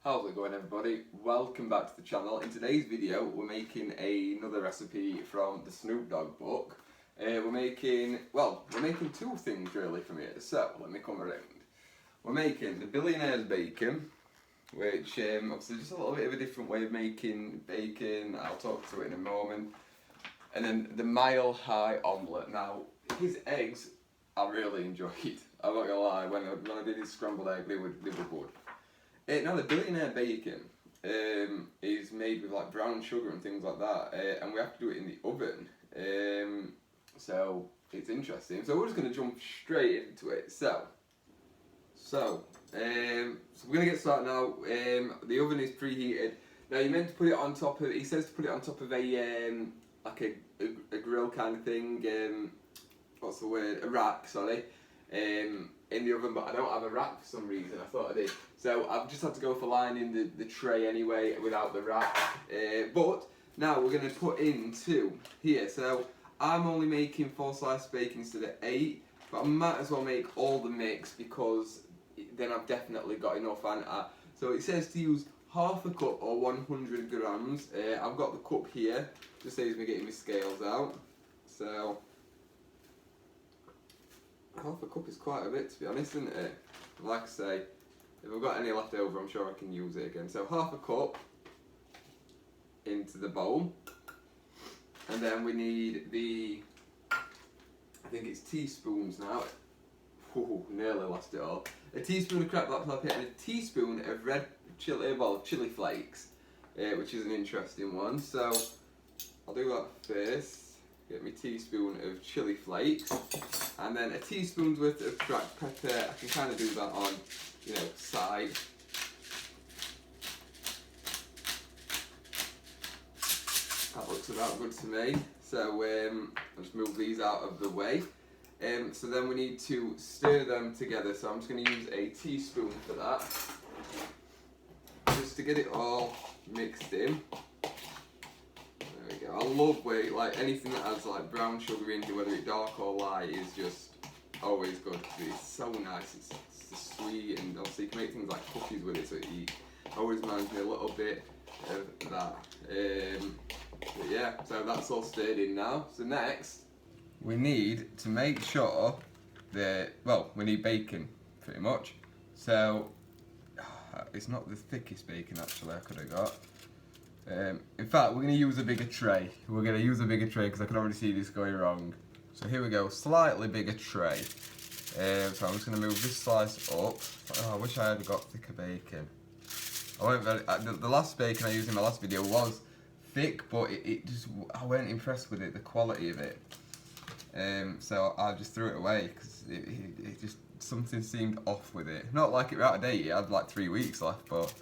How's it going, everybody? Welcome back to the channel. In today's video we're making another recipe from the Snoop Dogg book. We're making two things really from here, so let me come around. We're making the Billionaires bacon, which obviously just a little bit of a different way of making bacon. I'll talk to it in a moment. And then the Mile High Omelette. Now, his eggs I really enjoyed. I'm not gonna lie, when I did his scrambled egg, they were good. Now the Billionaire bacon is made with like brown sugar and things like that, and we have to do it in the oven. So it's interesting. So we're just gonna jump straight into it. So we're gonna get started now. The oven is preheated. Now you're meant to put it on top of. He says to put it on top of a like a grill kind of thing. What's the word? A rack. Sorry. In the oven, but I don't have a rack for some reason. I thought I did, so I've just had to go for lining the tray anyway without the rack. But now we're going to put into here. So I'm only making 4 sliced bacon instead of 8, but I might as well make all the mix because then I've definitely got enough. So it says to use half a cup or 100 grams. I've got the cup here. Just saves me getting my scales out. So half a cup is quite a bit, to be honest, isn't it? Like I say, if I've got any left over, I'm sure I can use it again. So half a cup into the bowl, and then we need I think it's teaspoons now. Ooh, nearly lost it all. A teaspoon of cracked black pepper and a teaspoon of red chili flakes, which is an interesting one. So I'll do that first. Get my teaspoon of chili flakes, and then a teaspoon's worth of cracked pepper. I can kind of do that on, side. That looks about good to me. So I'll just move these out of the way. So then we need to stir them together. So I'm just going to use a teaspoon for that, just to get it all mixed in. I love like anything that has like brown sugar in it, whether it's dark or light, is just always good because it's so nice. It's sweet, and obviously you can make things like cookies with it, so it always reminds me a little bit of that. But yeah, so that's all stirred in now. So next, we need to make sure that, we need bacon pretty much. So it's not the thickest bacon actually I could have got. In fact, we're going to use a bigger tray. We're going to use a bigger tray because I can already see this going wrong. So here we go, slightly bigger tray. So I'm just going to move this slice up. Oh, I wish I had got thicker bacon. The last bacon I used in my last video was thick, but I weren't impressed with it, the quality of it. So I just threw it away because it just, something seemed off with it. Not like it was out of date, it had like 3 weeks left, but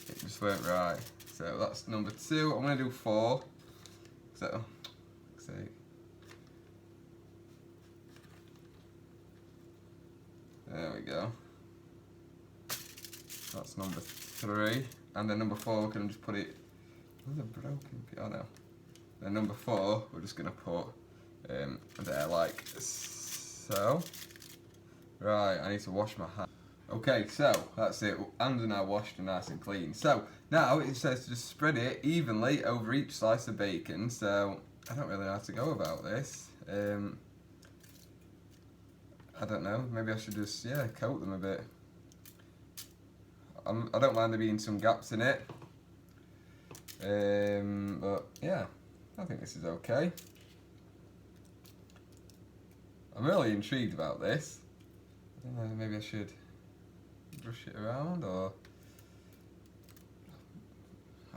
it just weren't right. So that's number 2. I'm going to do 4. So, there we go. That's number 3. And then number 4, we can just put it. There's a broken piece. Oh no. Then number 4, we're just going to put there like so. Right, I need to wash my hands. Okay, so that's it. Hands are now washed and nice and clean. So now it says to just spread it evenly over each slice of bacon. So I don't really know how to go about this. I don't know. Maybe I should just coat them a bit. I don't mind there being some gaps in it. But yeah, I think this is okay. I'm really intrigued about this. I don't know. Maybe I should brush it around, or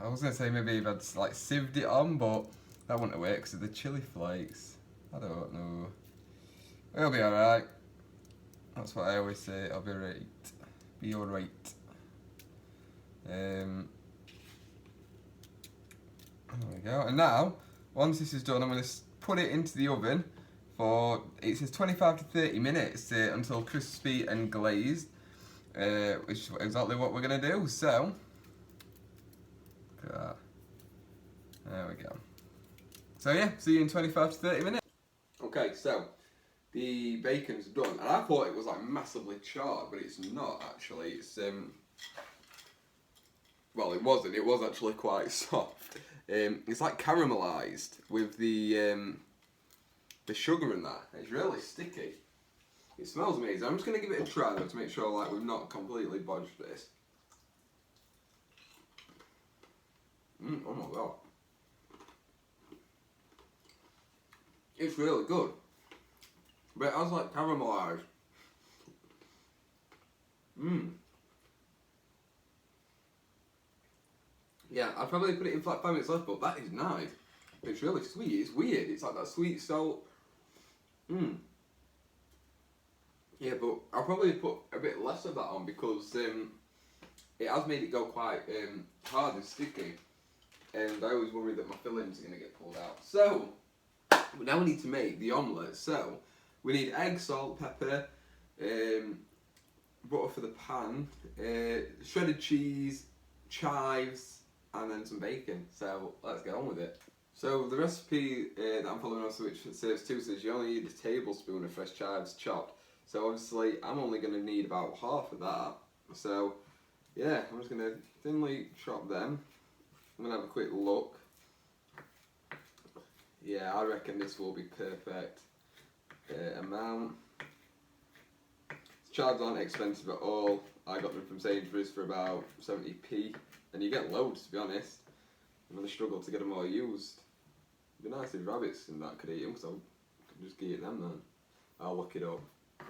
I was going to say maybe if I'd like sieved it on, but that wouldn't work because of the chili flakes. I don't know. It'll be alright. That's what I always say. I'll be right. Be alright. There we go. And now, once this is done, I'm going to put it into the oven for, it says 25 to 30 minutes until crispy and glazed. Which is exactly what we're going to do. So, look at that. There we go. So yeah, see you in 25 to 30 minutes. Okay, so the bacon's done, and I thought it was like massively charred, but it's not actually. It's Well, it wasn't. It was actually quite soft. It's like caramelised with the sugar and that. It's really sticky. It smells amazing. I'm just gonna give it a try though to make sure like we've not completely bodged this. Oh my god. It's really good. But it has like caramelised. Yeah, I'd probably put it in for like 5 minutes left, but that is nice. It's really sweet. It's weird. It's like that sweet salt. Yeah, but I'll probably put a bit less of that on because it has made it go quite hard and sticky. And I always worry that my fillings are going to get pulled out. So, now we need to make the omelette. So, we need egg, salt, pepper, butter for the pan, shredded cheese, chives, and then some bacon. So, let's get on with it. So, the recipe that I'm following also, which says you only need a tablespoon of fresh chives chopped. So, obviously, I'm only going to need about half of that. So, yeah, I'm just going to thinly chop them. I'm going to have a quick look. Yeah, I reckon this will be perfect amount. Chives aren't expensive at all. I got them from Sainsbury's for about 70p. And you get loads, to be honest. I'm going to struggle to get them all used. It'd be nice if rabbits and that could eat them, so I could just eat them then. I'll look it up.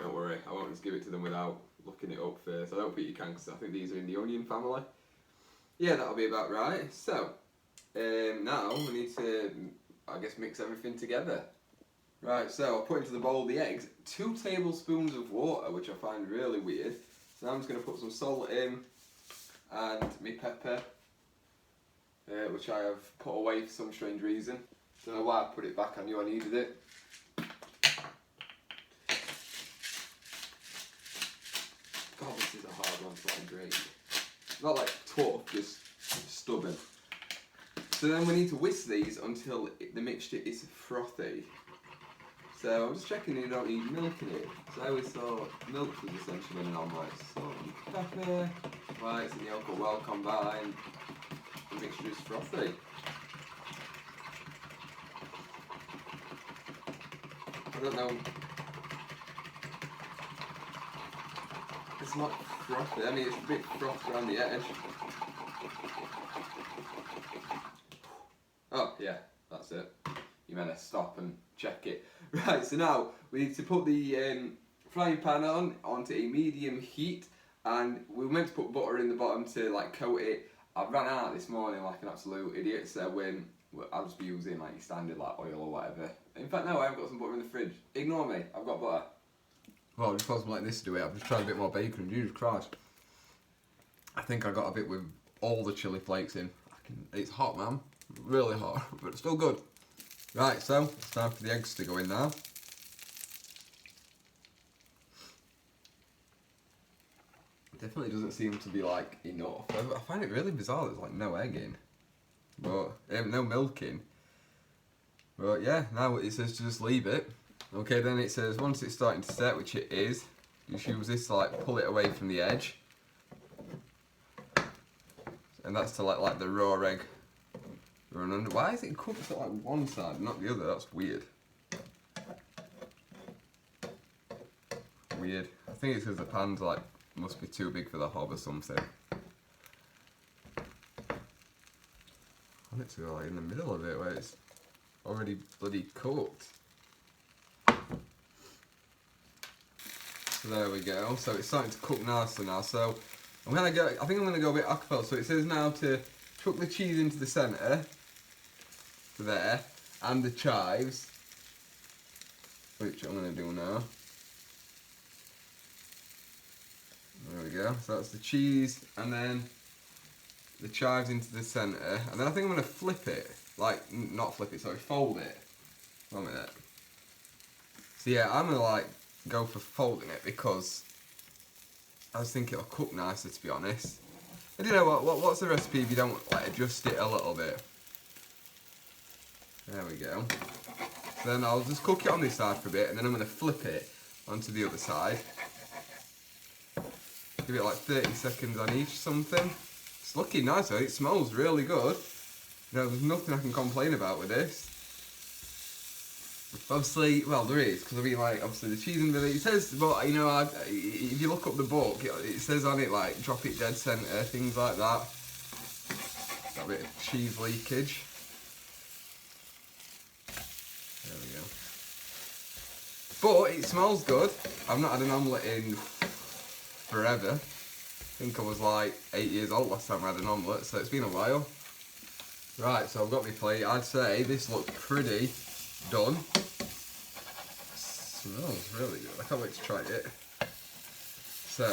Don't worry, I won't just give it to them without looking it up first. I don't think you can, because I think these are in the onion family. Yeah, that'll be about right. So, now we need to, I guess, mix everything together. Right, so I'll put into the bowl the eggs, 2 tablespoons of water, which I find really weird. So now I'm just going to put some salt in, and my pepper, which I have put away for some strange reason. Don't know why I put it back, I knew I needed it. God, this is a hard one to like grate. Not like tough, just stubborn. So then we need to whisk these until the mixture is frothy. So I'm just checking you don't need milk in it. So I always thought milk was essential in an omelette. Salt and pepper, whites and yolk are well combined. The mixture is frothy. I don't know. It's not frothy. I mean, it's a bit frothy around the edge. Oh, yeah, that's it. You better stop and check it. Right, so now we need to put the frying pan onto a medium heat, and we were meant to put butter in the bottom to like coat it. I ran out this morning like an absolute idiot, so I'll just be using like your standard like oil or whatever. In fact, no, I have got some butter in the fridge. Ignore me, I've got butter. Well, just wasn't like this to do it. I've just tried a bit more bacon. Jesus Christ! I think I got a bit with all the chili flakes in. It's hot, man. Really hot, but still good. Right, so it's time for the eggs to go in now. Definitely doesn't seem to be like enough. I find it really bizarre there's like no egg in. But no milk in. But yeah, now it says to just leave it. Okay, then it says once it's starting to set, which it is, just use this to like pull it away from the edge. And that's to let like the raw egg run under. Why is it cooked at like one side, not the other? That's weird. Weird. I think it's because the pan's like must be too big for the hob or something. I want it to go like in the middle of it where it's already bloody cooked. So there we go. So it's starting to cook nicely now. So I think I'm gonna go a bit acapella. So it says now to chuck the cheese into the centre. There, and the chives, which I'm going to do now. There we go. So that's the cheese, and then the chives into the centre, and then I think I'm going to flip it, like not flip it, sorry, fold it. 1 minute. So yeah, I'm going to like go for folding it because I just think it'll cook nicer, to be honest. And you know what's the recipe if you don't like adjust it a little bit? There we go. Then I'll just cook it on this side for a bit, and then I'm going to flip it onto the other side. Give it like 30 seconds on each something. It's looking nice though. It smells really good. There's nothing I can complain about with this. Obviously, well, there is, because I mean, like, obviously the cheese in it says, but you know, if you look up the book, it says on it, like, drop it dead centre, things like that. Got a bit of cheese leakage. There we go. But it smells good. I've not had an omelette in forever. I think I was like 8 years old last time I had an omelette, so it's been a while. Right, so I've got my plate. I'd say this looks pretty done. Smells really good. I can't wait to try it. So,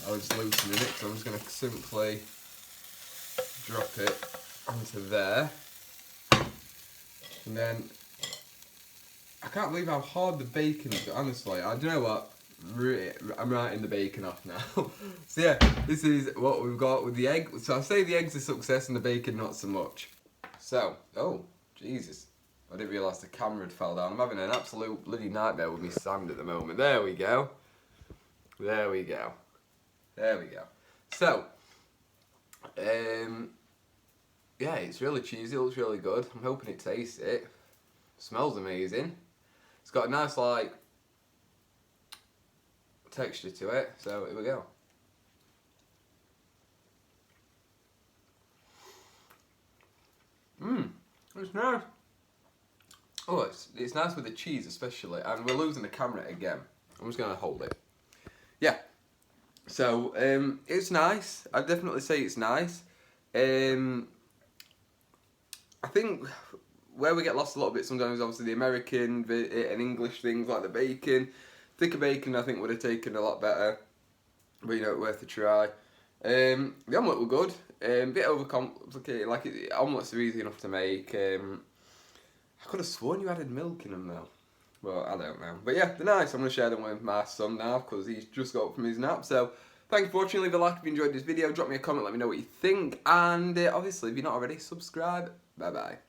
I was loosening it, so I'm just going to simply drop it onto there. And then, I can't believe how hard the bacon is, honestly. I don't know what, I'm writing the bacon off now. So yeah, this is what we've got with the egg. So I say the egg's a success and the bacon not so much. So, oh, Jesus. I didn't realise the camera had fell down. I'm having an absolute bloody nightmare with my stand at the moment. There we go. There we go. There we go. So, yeah, it's really cheesy. It looks really good. I'm hoping it tastes it. Smells amazing. It's got a nice, like, texture to it. So, here we go. It's nice. Oh, it's nice with the cheese especially, and we're losing the camera again. I'm just going to hold it. Yeah, so it's nice. I'd definitely say it's nice. I think where we get lost a little bit sometimes is obviously the American and English things like the bacon. Thicker bacon I think would have taken a lot better, but you know, worth a try. The omelette were good, a bit overcomplicated, like omelettes are easy enough to make. I could have sworn you added milk in them though. Well, I don't know. But yeah, they're nice. I'm going to share them with my son now because he's just got up from his nap. So, thank you for watching. Leave a like if you enjoyed this video. Drop me a comment, let me know what you think. And obviously, if you're not already, subscribe. Bye-bye.